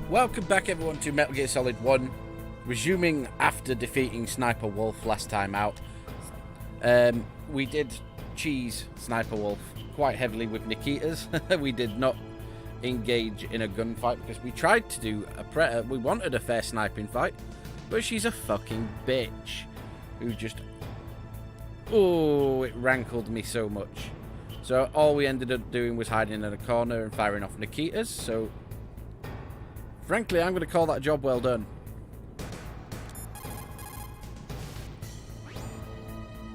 Welcome back everyone to Metal Gear Solid 1, resuming after defeating Sniper Wolf last time out. We did cheese Sniper Wolf quite heavily with Nikita's. We did not engage in a gunfight because we tried to do we wanted a fair sniping fight, but she's a fucking bitch who just... Oh, it rankled me so much. So all we ended up doing was hiding in a corner and firing off Nikita's, so... Frankly, I'm going to call that job well done.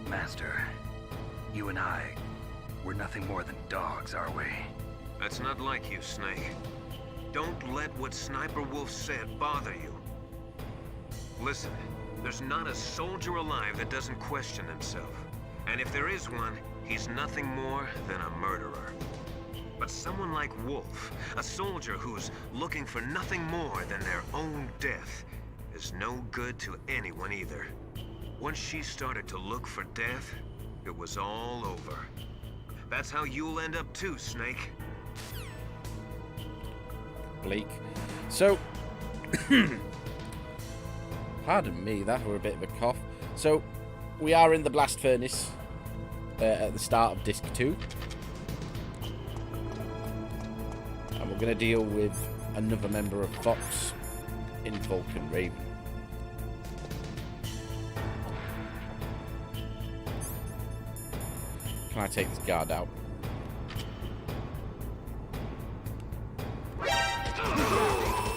Master, you and I, we're nothing more than dogs, are we? That's not like you, Snake. Don't let what Sniper Wolf said bother you. Listen, there's not a soldier alive that doesn't question himself. And if there is one, he's nothing more than a murderer. But someone like Wolf, a soldier who's looking for nothing more than their own death, is no good to anyone either. Once she started to look for death, it was all over. That's how you'll end up too, Snake. Bleak. So, pardon me, that were a bit of a cough. So, we are in the blast furnace at the start of Disc 2. And we're going to deal with another member of Fox in Vulcan Raven. Can I take this guard out?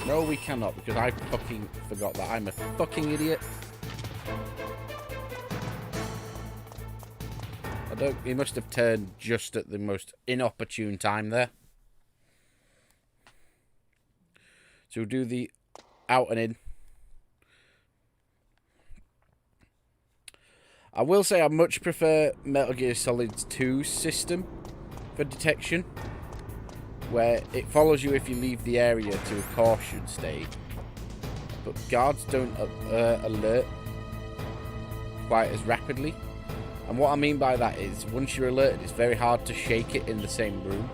No, we cannot, because I fucking forgot that. I'm a fucking idiot. He must have turned just at the most inopportune time there. So we'll do the out and in. I will say I much prefer Metal Gear Solid 2's system for detection, where it follows you if you leave the area to a caution state, but guards don't alert quite as rapidly. And what I mean by that is, once you're alerted, it's very hard to shake it in the same room.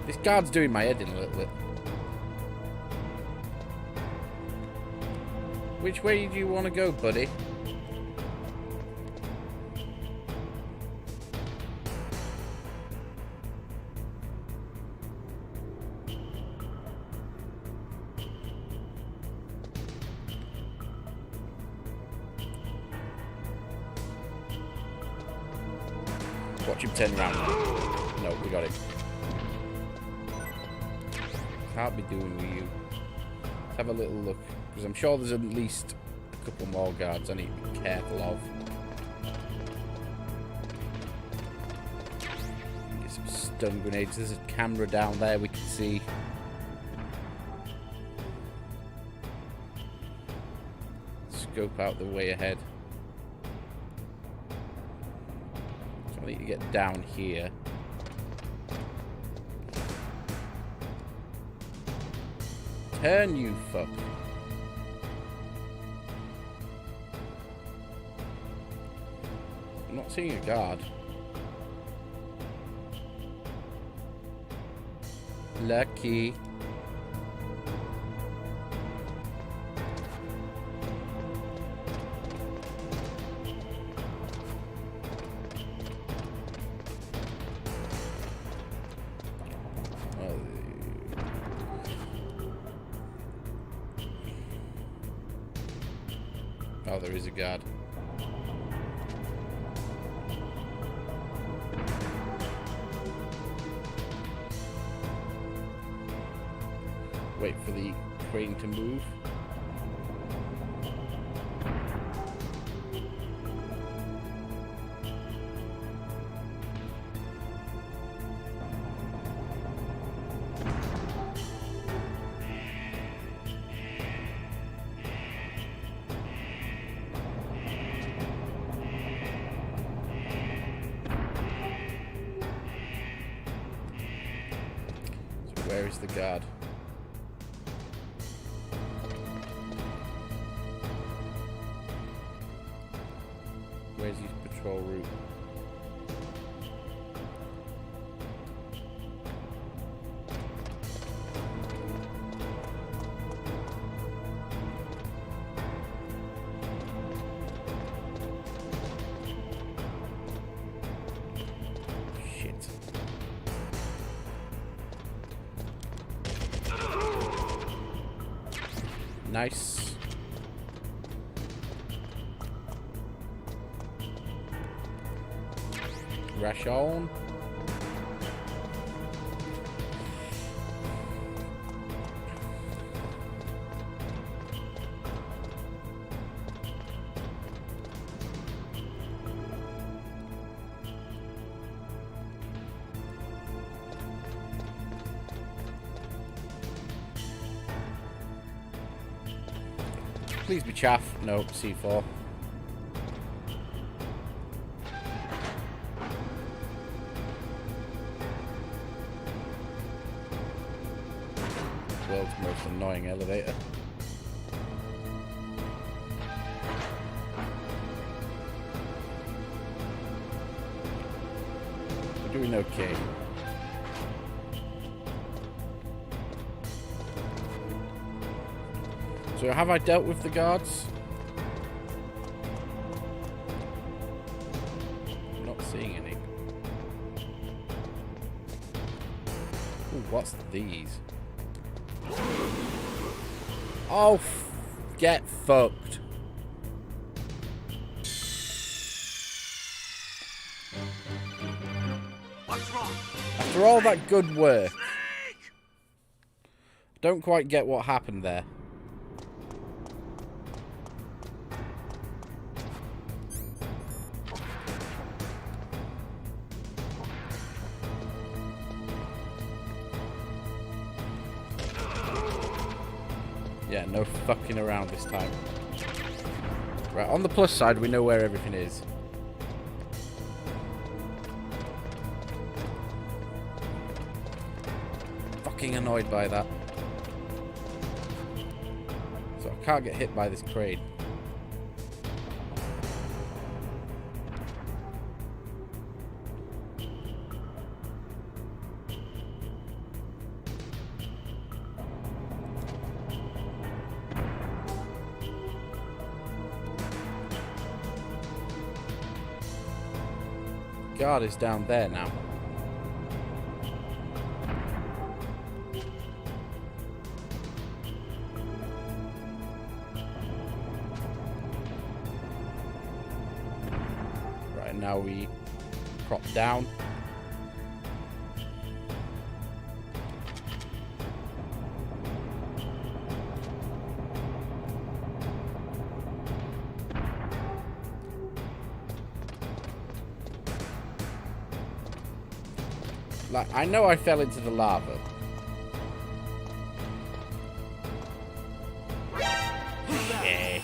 This guard's doing my head in a little bit. Which way do you want to go, buddy? Watch him turn around. No, we got it. Can't be doing with you. Let's have a little look, because I'm sure there's at least a couple more guards I need to be careful of. Get some stun grenades. There's a camera down there we can see. Scope out the way ahead. So I need to get down here. Turn, you fuck. I'm not seeing a guard. Lucky. Oh, there is a guard. Wait for the crane to move. Where is the guard? Where's his patrol route? Nice. Rush on. Please be chaff. Nope, C4. World's most annoying elevator. We're doing okay. So have I dealt with the guards? I'm not seeing any. Ooh, what's these? Oh, get fucked. What's wrong? After all that good work, don't quite get what happened there. Yeah, no fucking around this time. Right, on the plus side, we know where everything is. Fucking annoyed by that. So I can't get hit by this crane. Guard is down there now. Right, now we prop down. Like, I know I fell into the lava. Shit.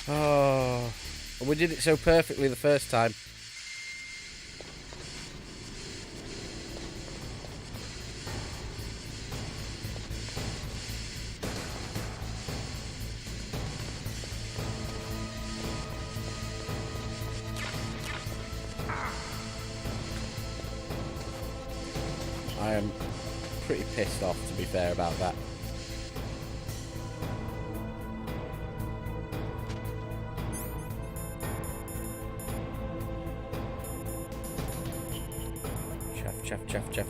Oh, we did it so perfectly the first time. I am pretty pissed off, to be fair, about that.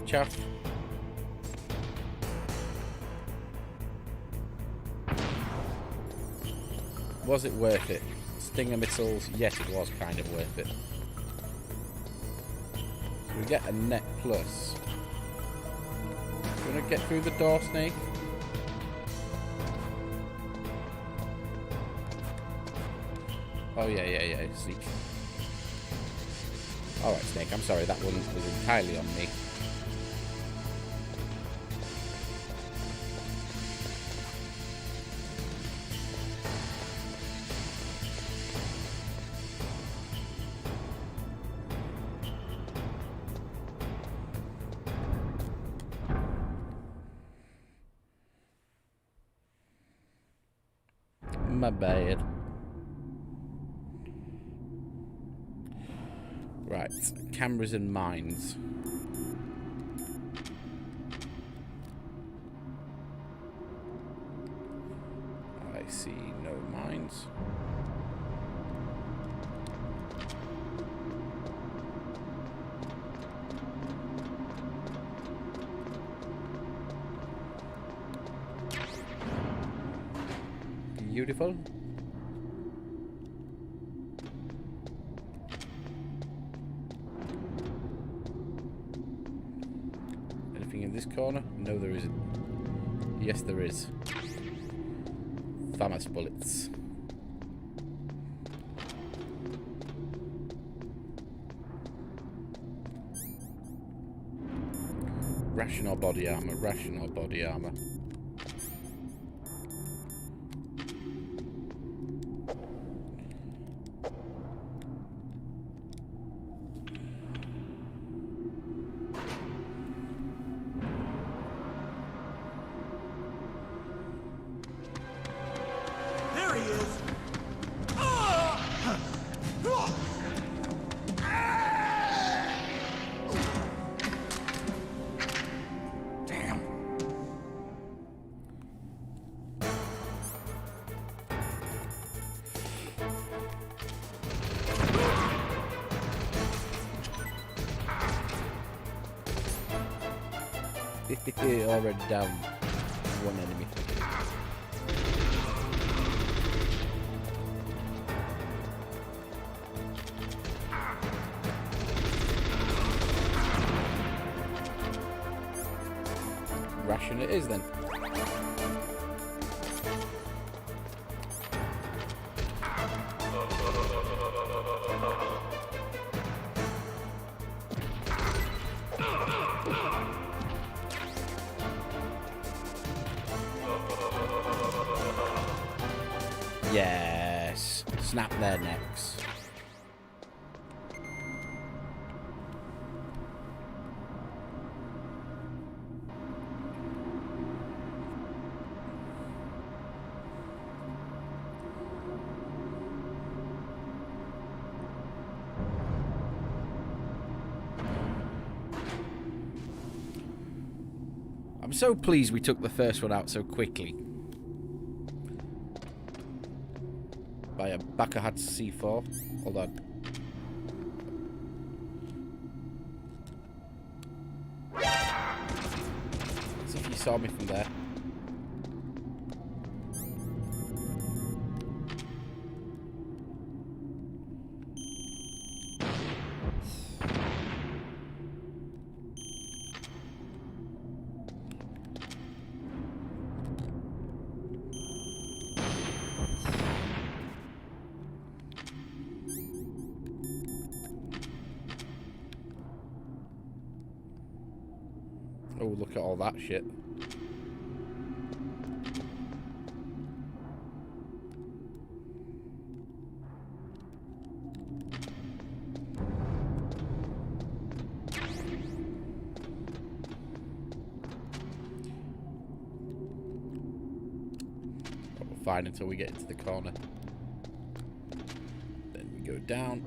Chuff. Was it worth it? Stinger missiles, yes, it was kind of worth it. So we get a net plus. Do you want to get through the door, Snake? Oh, yeah, see. Alright, Snake, I'm sorry, that one was entirely on me. My bad. Right, cameras and mines. I see no mines. Beautiful. Anything in this corner? No, there isn't. Yes, there is. Famous bullets. Ration or body armor, ration or body armor. Already down one enemy. Ration it is then. Yes. Snap their necks. I'm so pleased we took the first one out so quickly. By a Bakahat C4. Hold on. As if you saw me from there. Oh, look at all that shit. But we're fine until we get into the corner. Then we go down.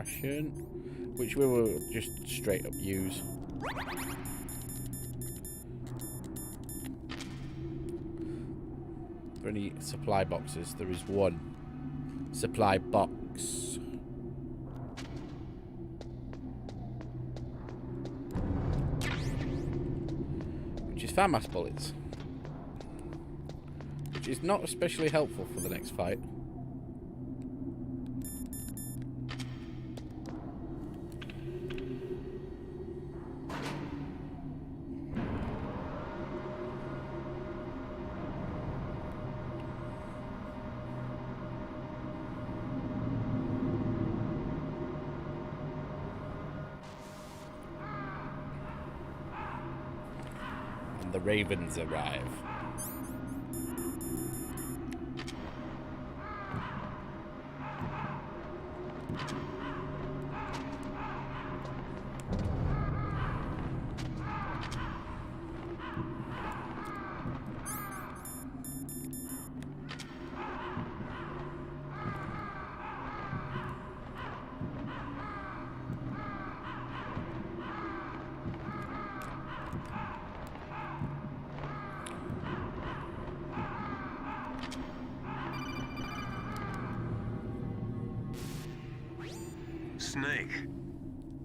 ration, which we will just straight up use. For any supply boxes, there is one supply box. Which is FAMAS bullets. Which is not especially helpful for the next fight. The ravens arrive. Snake,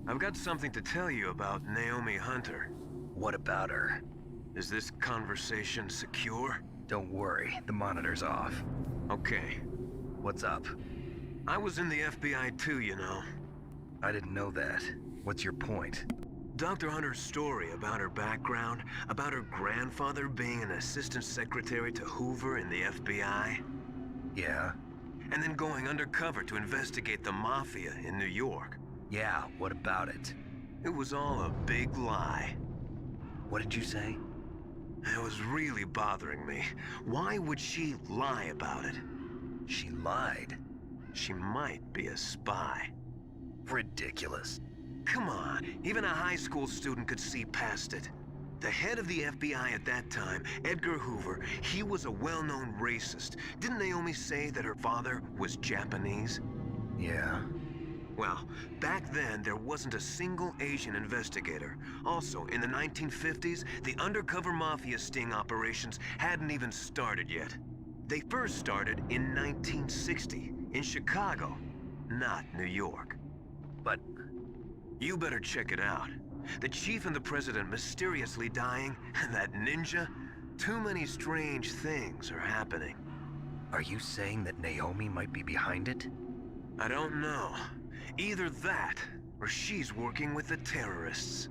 I've got something to tell you about Naomi Hunter. What about her? Is this conversation secure? Don't worry, the monitor's off. Okay. What's up? I was in the FBI too, you know. I didn't know that. What's your point? Dr. Hunter's story about her background, about her grandfather being an assistant secretary to Hoover in the FBI. Yeah? And then going undercover to investigate the Mafia in New York. Yeah, what about it? It was all a big lie. What did you say? It was really bothering me. Why would she lie about it? She lied. She might be a spy. Ridiculous. Come on, even a high school student could see past it. The head of the FBI at that time, Edgar Hoover, he was a well-known racist. Didn't Naomi say that her father was Japanese? Yeah. Well, back then, there wasn't a single Asian investigator. Also, in the 1950s, the undercover mafia sting operations hadn't even started yet. They first started in 1960, in Chicago, not New York. But you better check it out. The chief and the president mysteriously dying, and that ninja? Too many strange things are happening. are you saying that Naomi might be behind it? I don't know. Either that, or she's working with the terrorists.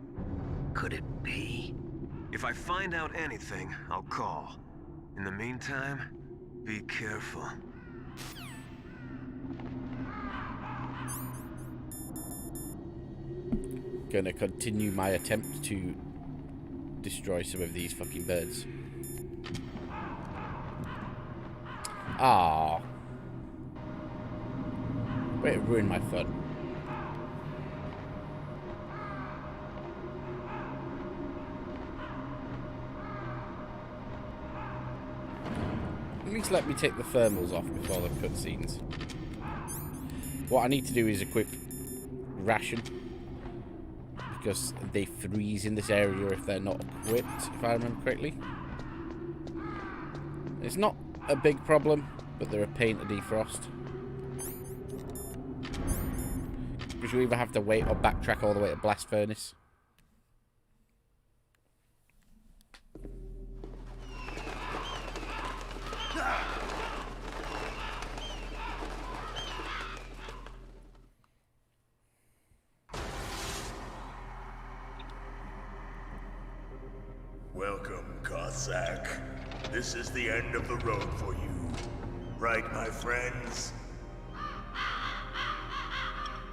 Could it be? If I find out anything, I'll call. In the meantime, be careful. Gonna continue my attempt to destroy some of these fucking birds. Ah, way to ruin my fun. At least let me take the thermals off before the cutscenes. What I need to do is equip ration, because they freeze in this area if they're not equipped, if I remember correctly. It's not a big problem, but they're a pain to defrost. Because you either have to wait or backtrack all the way to Blast Furnace. Welcome, Cossack. This is the end of the road for you. Right, my friends?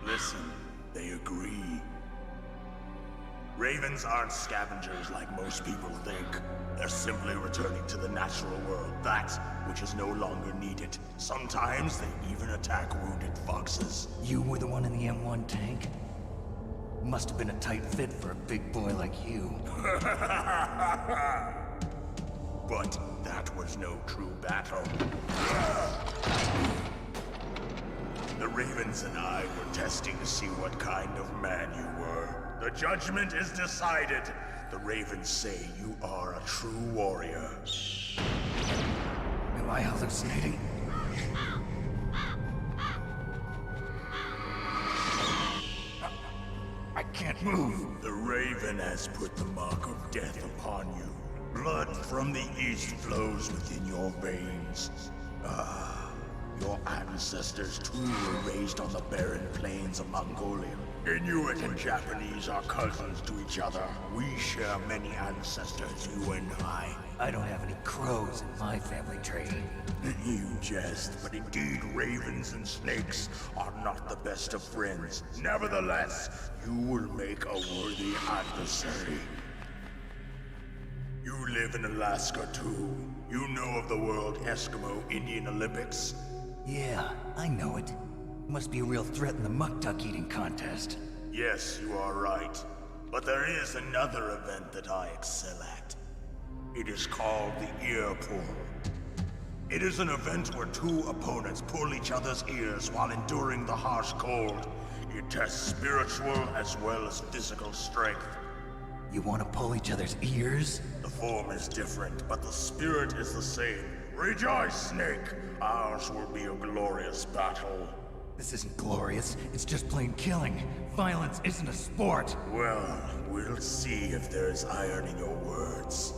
Listen, they agree. Ravens aren't scavengers like most people think. They're simply returning to the natural world, that which is no longer needed. Sometimes they even attack wounded foxes. You were the one in the M1 tank? Must have been a tight fit for a big boy like you. But that was no true battle. The Ravens and I were testing to see what kind of man you were. The judgment is decided. The Ravens say you are a true warrior. Am I hallucinating? I can't move. The Raven has put the mark of death upon you. Blood from the east flows within your veins. Your ancestors too were raised on the barren plains of Mongolia. Inuit and Japanese are cousins to each other. We share many ancestors, you and I. I don't have any crows in my family tree. You jest, but indeed ravens and snakes are not the best of friends. Nevertheless, you will make a worthy adversary. You live in Alaska too. You know of the World Eskimo Indian Olympics? Yeah, I know it. Must be a real threat in the muck duck eating contest. Yes, you are right. But there is another event that I excel at. It is called the ear pull. It is an event where two opponents pull each other's ears while enduring the harsh cold. It tests spiritual as well as physical strength. You want to pull each other's ears? The form is different, but the spirit is the same. Rejoice, Snake! Ours will be a glorious battle. This isn't glorious, it's just plain killing. Violence isn't a sport. Well, we'll see if there's iron in your words.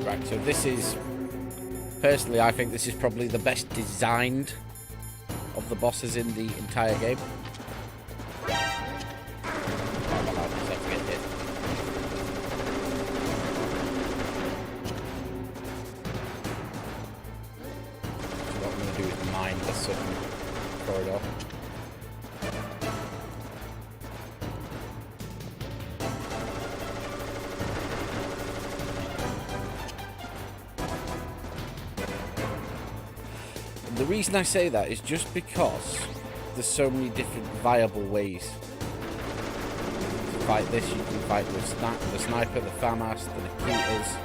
Right, so this is... Personally, I think this is probably the best designed of the bosses in the entire game. Corridor. And the reason I say that is just because there's so many different viable ways to fight this. You can fight with the sniper, the FAMAS, the Nikitas.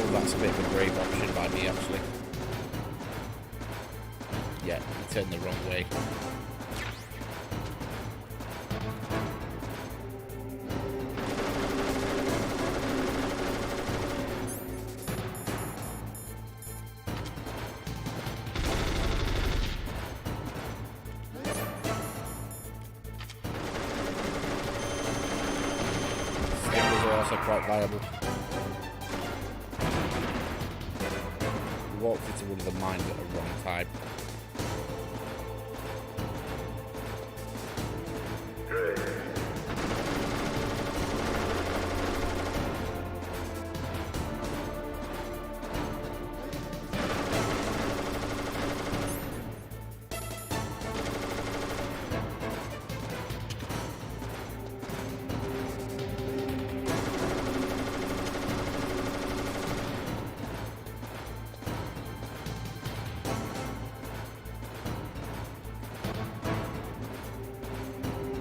That's a bit of a brave option by me, actually. Yeah, he turned the wrong way. Stingers are also quite viable. Walked into one of the mines at the wrong time.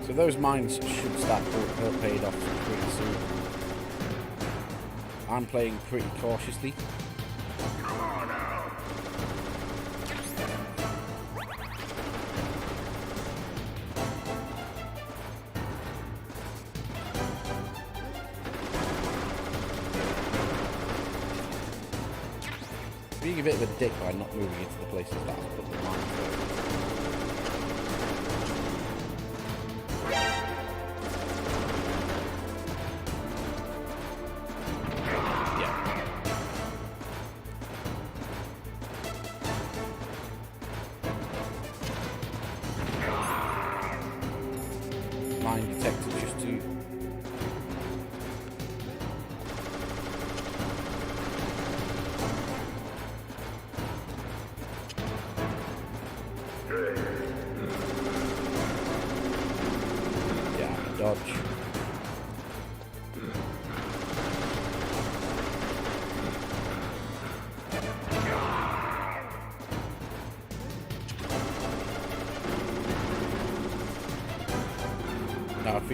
So those mines should start paid off pretty soon. I'm playing pretty cautiously. Come on now. Being a bit of a dick by not moving into the places that I've put the mines for. Mine detected just to...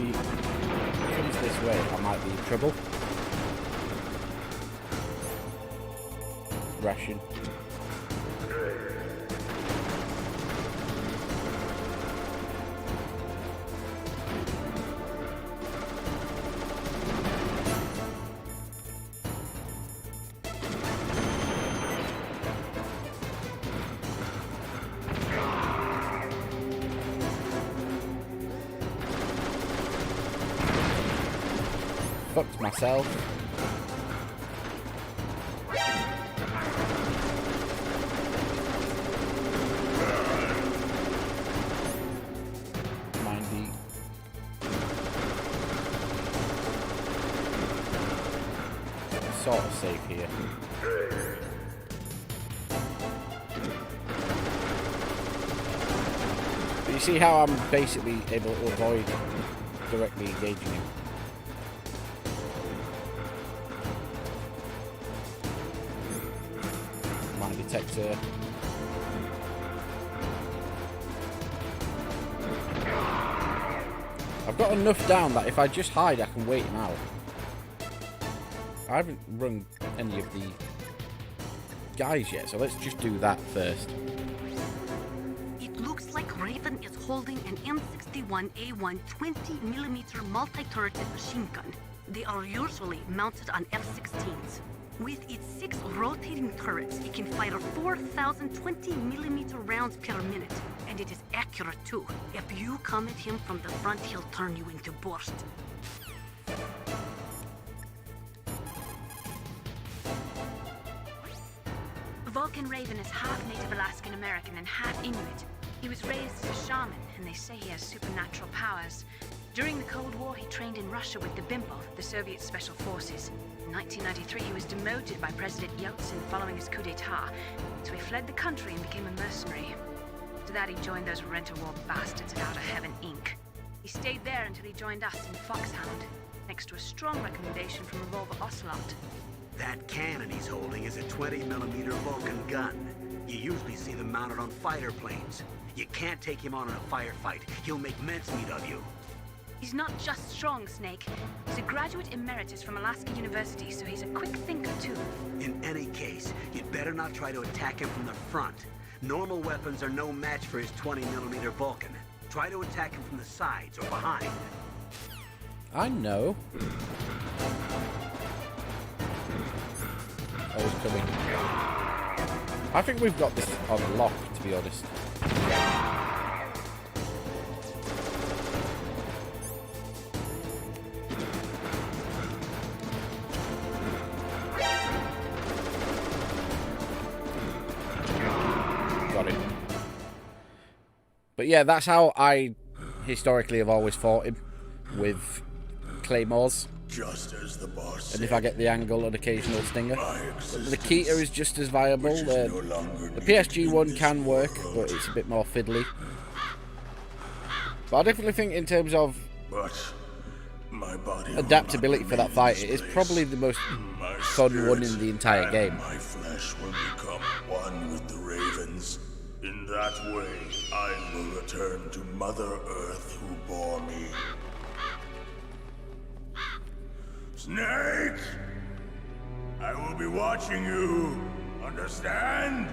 he comes this way, I might be in trouble. Ration. Fucked myself. Mindy. Sort of safe here. But you see how I'm basically able to avoid directly engaging him. Detector. I've got enough down that if I just hide, I can wait him out. I haven't run any of the guys yet, so let's just do that first. It looks like Raven is holding an M61A1 20mm multi-turreted machine gun. They are usually mounted on F-16s. With its 6 rotating turrets, it can fire 4,000 20mm rounds per minute. And it is accurate too. If you come at him from the front, he'll turn you into burst. Vulcan Raven is half Native Alaskan American and half Inuit. He was raised as a shaman, and they say he has supernatural powers. During the Cold War, he trained in Russia with the BIMPO, the Soviet Special Forces. In 1993, he was demoted by President Yeltsin following his coup d'etat, so he fled the country and became a mercenary. After that, he joined those rent-a-war bastards at Outer Heaven, Inc. He stayed there until he joined us in Foxhound, next to a strong recommendation from Revolver Ocelot. That cannon he's holding is a 20mm Vulcan gun. You usually see them mounted on fighter planes. You can't take him on in a firefight. He'll make mincemeat of you. He's not just strong, Snake. He's a graduate emeritus from Alaska University, so he's a quick thinker, too. In any case, you'd better not try to attack him from the front. Normal weapons are no match for his 20mm Vulcan. Try to attack him from the sides or behind. I know. Oh, he's coming. I think we've got this on lock, to be honest. Got him. But yeah, that's how I historically have always fought him, with claymores. Just as the boss And if I get the angle, an occasional stinger. But the Keter is just as viable. The PSG one can work, but it's a bit more fiddly. But I definitely think in terms of adaptability for that fight, it is probably the most fun one in the entire game. My flesh will become one with the ravens. In that way, I will return to Mother Earth who bore me. Snake! I will be watching you. Understand?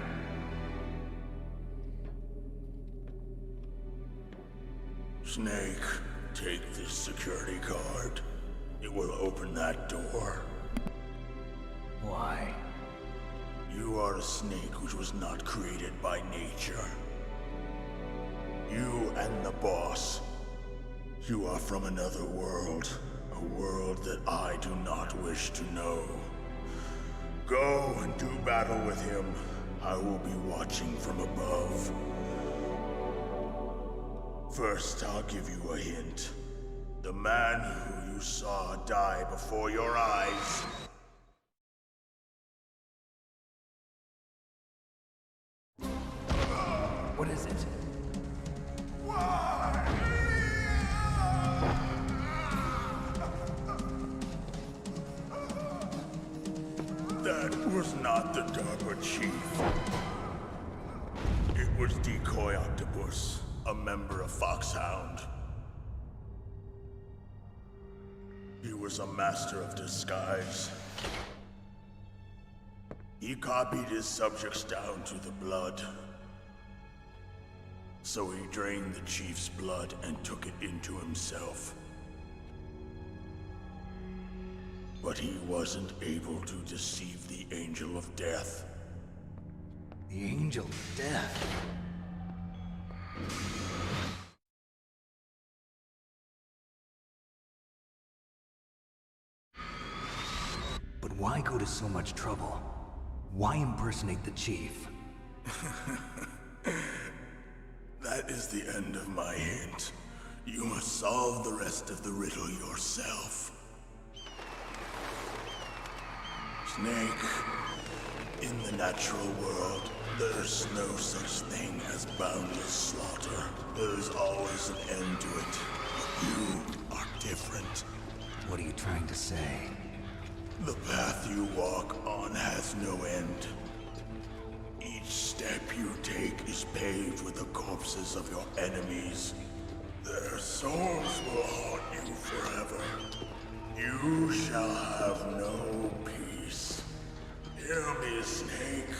Snake, take this security card. It will open that door. Why? You are a snake which was not created by nature. You and the boss. You are from another world. A world that I do not wish to know. Go and do battle with him. I will be watching from above. First, I'll give you a hint. The man who you saw die before your eyes. What is it? That was not the DARPA chief. It was Decoy Octopus, a member of Foxhound. was a master of disguise. He copied his subjects down to the blood. So he drained the chief's blood and took it into himself. But he wasn't able to deceive the Angel of Death. The Angel of Death. But why go to so much trouble? Why impersonate the chief? That is the end of my hint. You must solve the rest of the riddle yourself. Snake, in the natural world, there's no such thing as boundless slaughter. There's always an end to it. But you are different. What are you trying to say? The path you walk on has no end. Each step you take is paved with the corpses of your enemies. Their souls will haunt you forever. You shall have no peace. Hear me, Snake.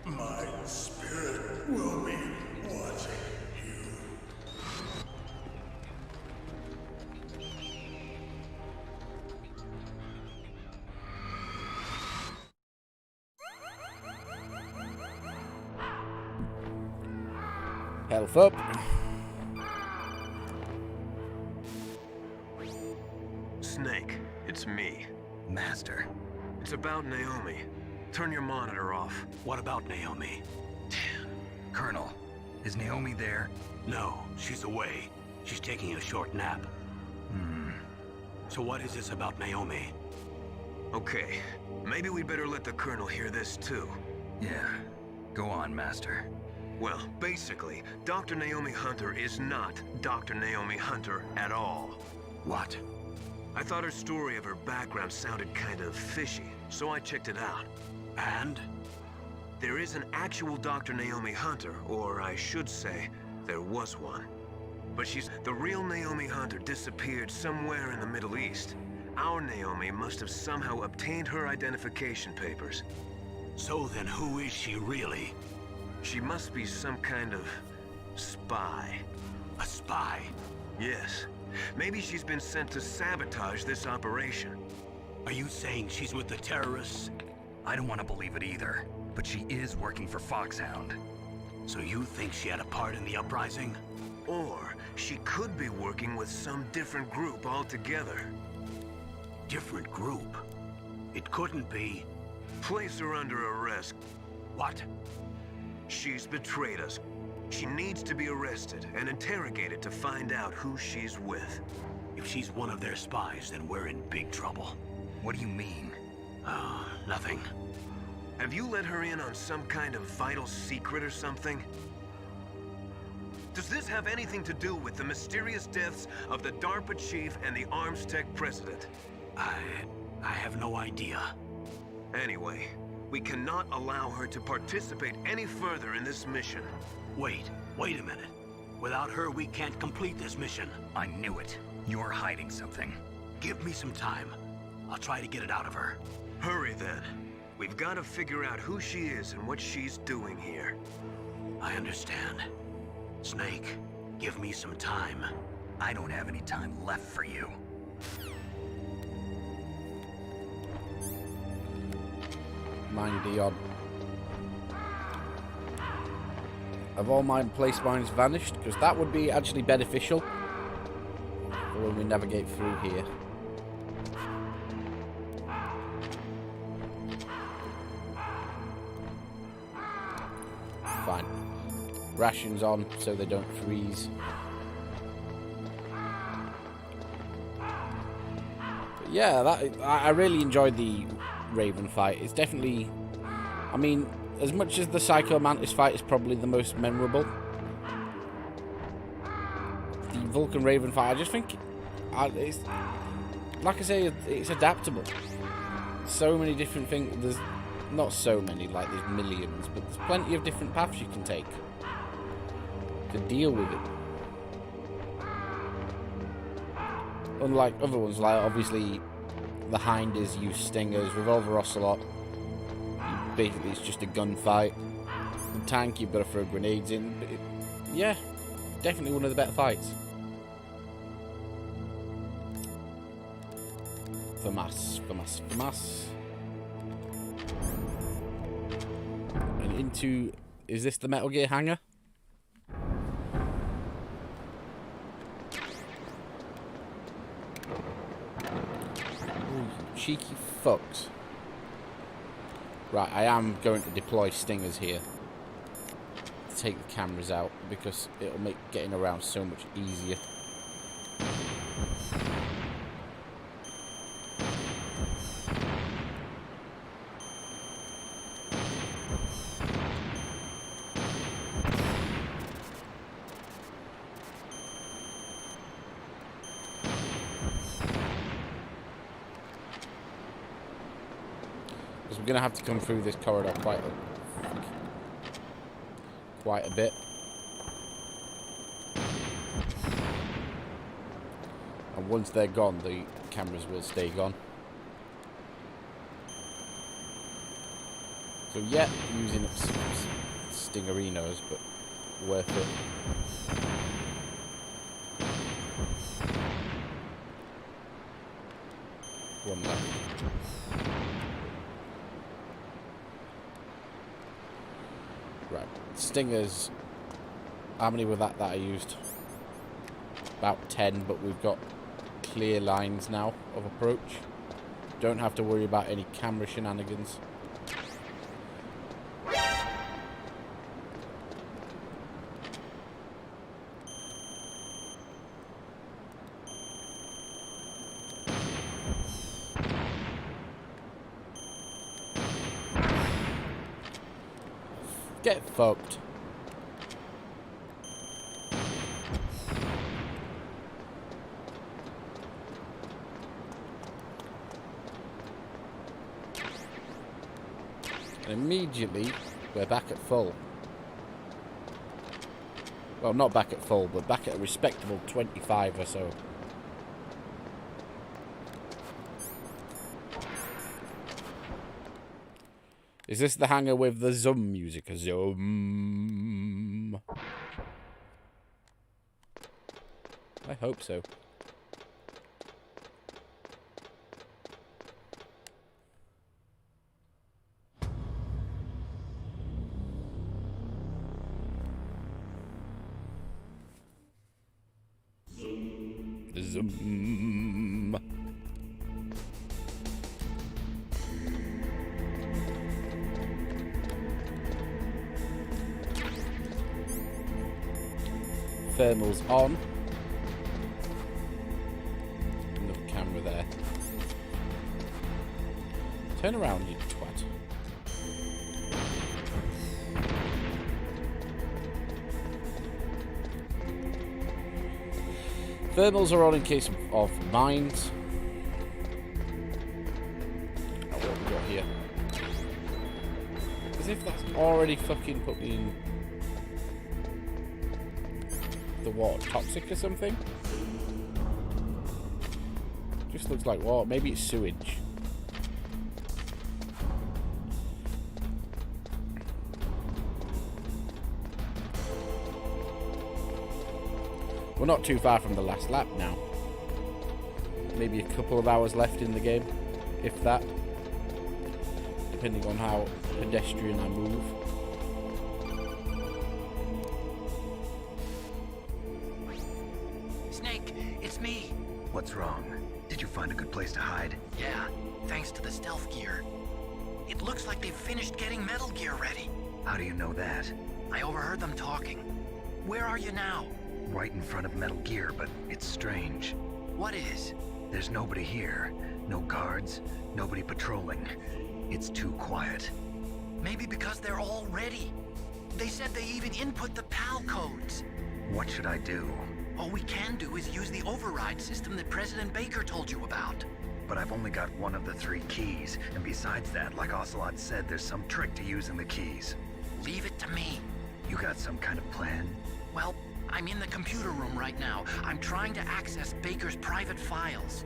My spirit will be watching you. Health up. Snake, it's me. Master. It's about Naomi. Turn your monitor off. What about Naomi? Colonel, is Naomi there? No, she's away. She's taking a short nap. So what is this about Naomi? Okay, maybe we'd better let the Colonel hear this too. Yeah. Go on, Master. Well, basically, Dr. Naomi Hunter is not Dr. Naomi Hunter at all. What? I thought her story of her background sounded kind of fishy, so I checked it out. And? There is an actual Dr. Naomi Hunter, or I should say, there was one. But the real Naomi Hunter disappeared somewhere in the Middle East. Our Naomi must have somehow obtained her identification papers. So then who is she really? She must be some kind of spy. A spy? Yes. Maybe she's been sent to sabotage this operation. Are you saying she's with the terrorists? I don't want to believe it either, but she is working for Foxhound. So you think she had a part in the uprising? Or she could be working with some different group altogether. Different group? It couldn't be. Place her under arrest. What? She's betrayed us. She needs to be arrested and interrogated to find out who she's with. If she's one of their spies, then we're in big trouble. What do you mean? Nothing. Have you let her in on some kind of vital secret or something? Does this have anything to do with the mysterious deaths of the DARPA chief and the Arms Tech president? I have no idea. Anyway, we cannot allow her to participate any further in this mission. Wait a minute. Without her, we can't complete this mission. I knew it. You're hiding something. Give me some time. I'll try to get it out of her. Hurry then. We've got to figure out who she is and what she's doing here. I understand. Snake, give me some time. I don't have any time left for you. Mine Dion. Have all my place mines vanished? Because that would be actually beneficial for when we navigate through here. Fine. Rations on so they don't freeze. But yeah, I really enjoyed the Raven fight. It's definitely, I mean, as much as the Psycho Mantis fight is probably the most memorable, the Vulcan Raven fight, I just think, it's, like I say, it's adaptable. So many different things. There's not so many, like there's millions, but there's plenty of different paths you can take to deal with it. Unlike other ones, like obviously the Hinders use stingers. Revolver Ocelot, basically it's just a gunfight. The tank, you've got to throw grenades in. But yeah, definitely one of the better fights. FAMAS. And into... Is this the Metal Gear hangar? Ooh, cheeky fucks. Right, I am going to deploy stingers here to take the cameras out because it'll make getting around so much easier. We're gonna have to come through this corridor quite a bit. And once they're gone, the cameras will stay gone. So yeah, using stingerinos, but worth it. One left. Right, stingers, how many were that I used? About 10, but we've got clear lines now of approach. Don't have to worry about any camera shenanigans. Get fucked. And immediately we're back at full. Well, not back at full, but back at a respectable 25 or so. Is this the hangar with the zoom music? A zoom. I hope so. Zoom. Thermal's on. Another camera there. Turn around, you twat. Thermals are on in case of mines. Oh, what have we got here? As if that's already fucking put me in the water toxic or something. Just looks like water. Maybe it's sewage. We're not too far from the last lap now. Maybe a couple of hours left in the game, if that. Depending on how pedestrian I move. Snake, it's me. What's wrong? Did you find a good place to hide? Yeah, thanks to the stealth gear. It looks like they've finished getting Metal Gear ready. How do you know that? I overheard them talking. Where are you now? Right in front of Metal Gear, but it's strange. What is? There's nobody here. No guards, nobody patrolling. It's too quiet. Maybe because they're all ready. They said they even input the PAL codes. What should I do? All we can do is use the override system that President Baker told you about. But I've only got one of the 3 keys, and besides that, like Ocelot said, there's some trick to using the keys. Leave it to me. You got some kind of plan? Well, I'm in the computer room right now. I'm trying to access Baker's private files.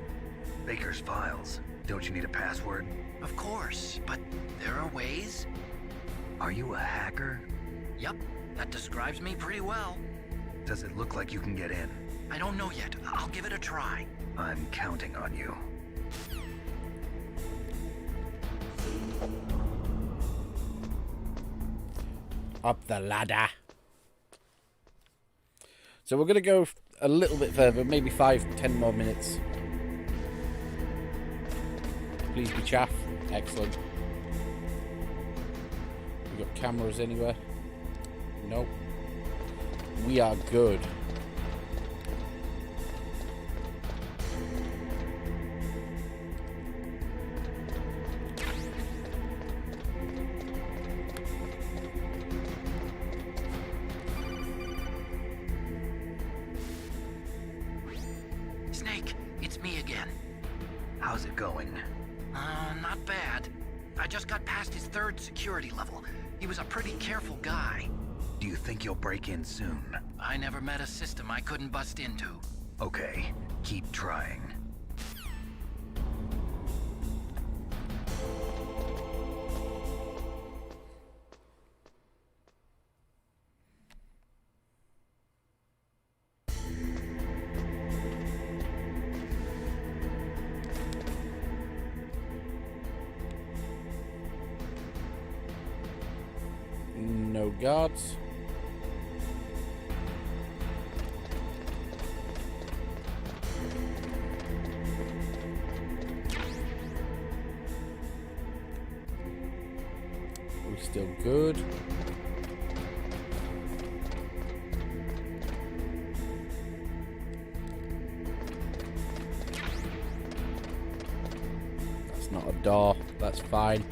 Baker's files? Don't you need a password? Of course, but there are ways. Are you a hacker? Yep, that describes me pretty well. Does it look like you can get in? I don't know yet. I'll give it a try. I'm counting on you. Up the ladder. So we're going to go a little bit further, maybe 5-10 more minutes. Please be chaff. Excellent. We got cameras anywhere? Nope. We are good. Snake, it's me again. How's it going? Not bad. I just got past his 3rd security level. He was a pretty careful guy. Do you think you'll break in soon? I never met a system I couldn't bust into. Okay, keep trying. No guards. We're still good. That's not a door. That's fine.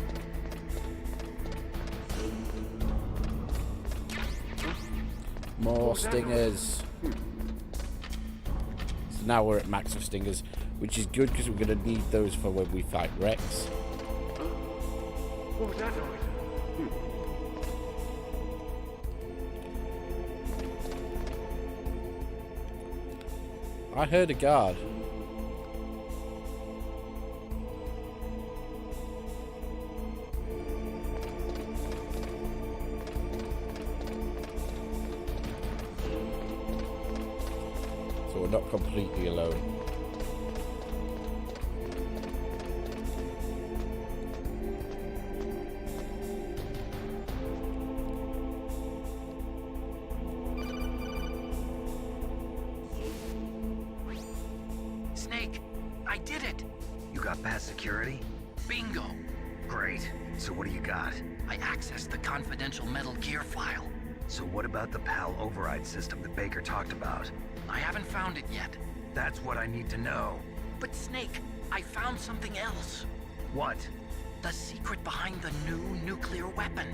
More stingers. So now we're at max of stingers, which is good because we're going to need those for when we fight Rex. What was that noise? I heard a guard. So we're not completely alone. Snake, I did it! You got past security? Bingo! Great. So what do you got? I accessed the confidential Metal Gear file. So what about the PAL override system that Baker talked about? I haven't found it yet. That's what I need to know. But Snake, I found something else. What? The secret behind the new nuclear weapon.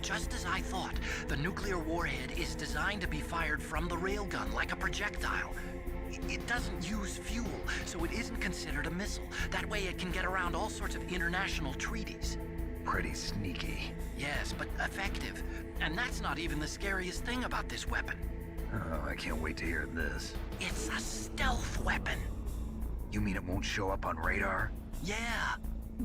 Just as I thought, the nuclear warhead is designed to be fired from the railgun like a projectile. It doesn't use fuel, so it isn't considered a missile. That way it can get around all sorts of international treaties. Pretty sneaky. Yes, but effective. And that's not even the scariest thing about this weapon. Oh, I can't wait to hear this. It's a stealth weapon. You mean it won't show up on radar? Yeah.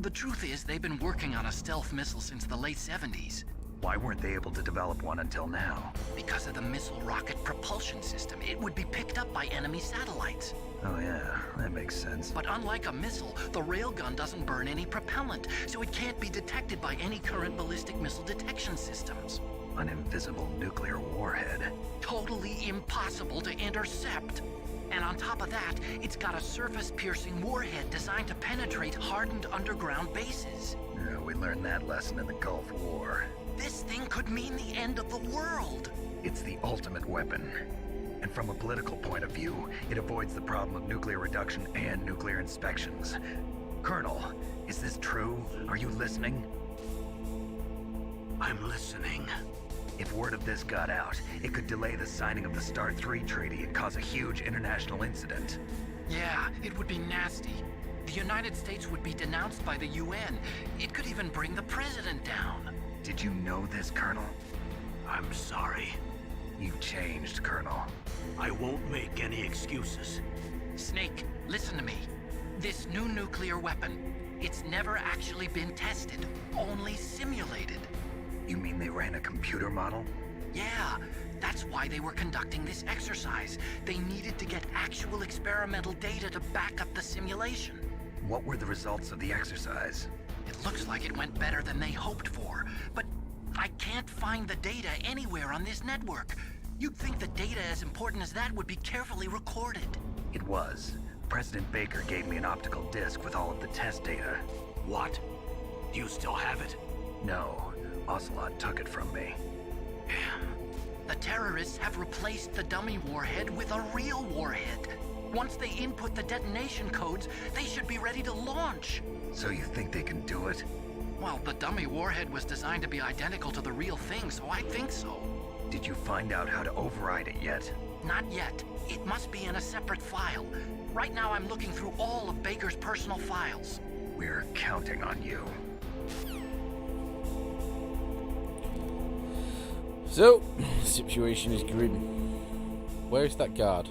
The truth is, they've been working on a stealth missile since the late 70s. Why weren't they able to develop one until now? Because of the missile rocket propulsion system, it would be picked up by enemy satellites. Oh yeah, that makes sense. But unlike a missile, the railgun doesn't burn any propellant, so it can't be detected by any current ballistic missile detection systems. An invisible nuclear warhead. Totally impossible to intercept. And on top of that, it's got a surface-piercing warhead designed to penetrate hardened underground bases. Yeah, we learned that lesson in the Gulf War. This thing could mean the end of the world. It's the ultimate weapon. And from a political point of view, it avoids the problem of nuclear reduction and nuclear inspections. Colonel, is this true? Are you listening? I'm listening. If word of this got out, it could delay the signing of the START 3 treaty and cause a huge international incident. Yeah, it would be nasty. The United States would be denounced by the UN. It could even bring the president down. Did you know this, Colonel? I'm sorry. You've changed, Colonel. I won't make any excuses. Snake, listen to me. This new nuclear weapon, It's never actually been tested, only simulated. You mean they ran a computer model? Yeah, that's why they were conducting this exercise. They needed to get actual experimental data to back up the simulation. What were the results of the exercise? It looks like it went better than they hoped for, but I can't find the data anywhere on this network. You'd think the data as important as that would be carefully recorded. It was. President Baker gave me an optical disc with all of the test data. What? You still have it? No, Ocelot took it from me. The terrorists have replaced the dummy warhead with a real warhead. Once they input the detonation codes, they should be ready to launch. So you think they can do it? Well, the dummy warhead was designed to be identical to the real thing, so I think so. Did you find out how to override it yet? Not yet. It must be in a separate file. Right now I'm looking through all of Baker's personal files. We're counting on you. So, the situation is grim. Where is that guard?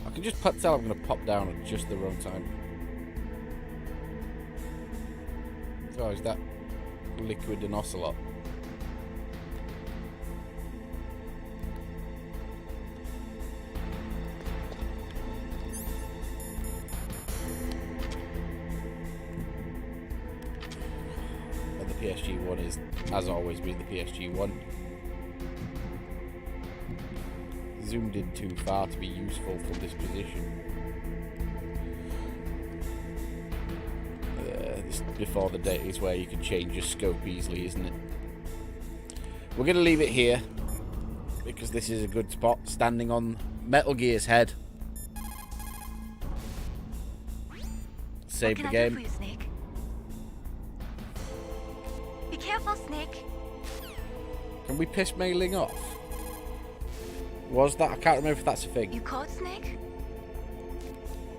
I can just tell I'm going to pop down at just the wrong time. Oh, is that Liquid and Ocelot? And the PSG-1 is, as always, been the PSG-1. Zoomed in too far to be useful from this position. This before the date is where you can change your scope easily, isn't it? We're going to leave it here because this is a good spot, standing on Metal Gear's head. Save the game. What can I do for you, Snake? Be careful, Snake. Can we piss Mei Ling off? Was that? I can't remember if that's a thing. You caught Snake?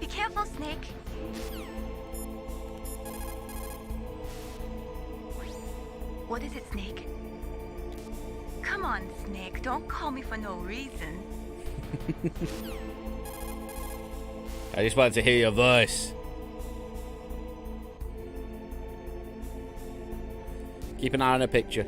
Be careful, Snake. What is it, Snake? Come on, Snake. Don't call me for no reason. I just wanted to hear your voice. Keep an eye on a picture.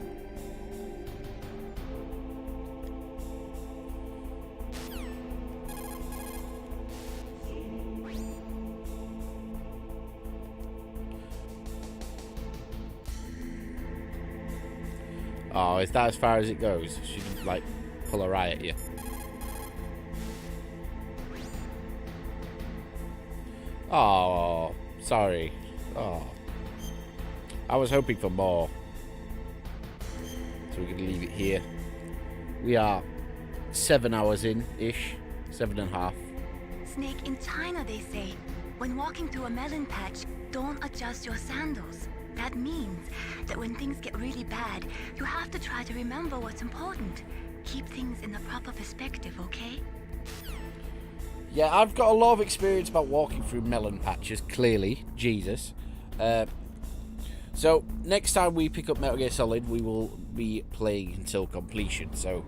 Oh, is that as far as it goes? She didn't, like, pull her eye at you. Oh, sorry. Oh. I was hoping for more. So we're going to leave it here. We are 7 hours in-ish. 7.5. Snake, in China they say, when walking through a melon patch, don't adjust your sandals. That means that when things get really bad, you have to try to remember what's important. Keep things in the proper perspective, okay? Yeah, I've got a lot of experience about walking through melon patches, clearly. Jesus. So, next time we pick up Metal Gear Solid, we will be playing until completion. So,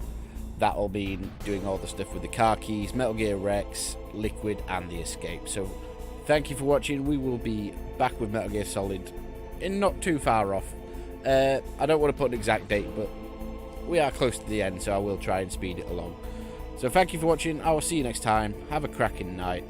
that'll be doing all the stuff with the car keys, Metal Gear Rex, Liquid, and the escape. So, thank you for watching. We will be back with Metal Gear Solid in not too far off. I don't want to put an exact date, but we are close to the end, so I will try and speed it along. So thank you for watching. I will see you next time. Have a cracking night.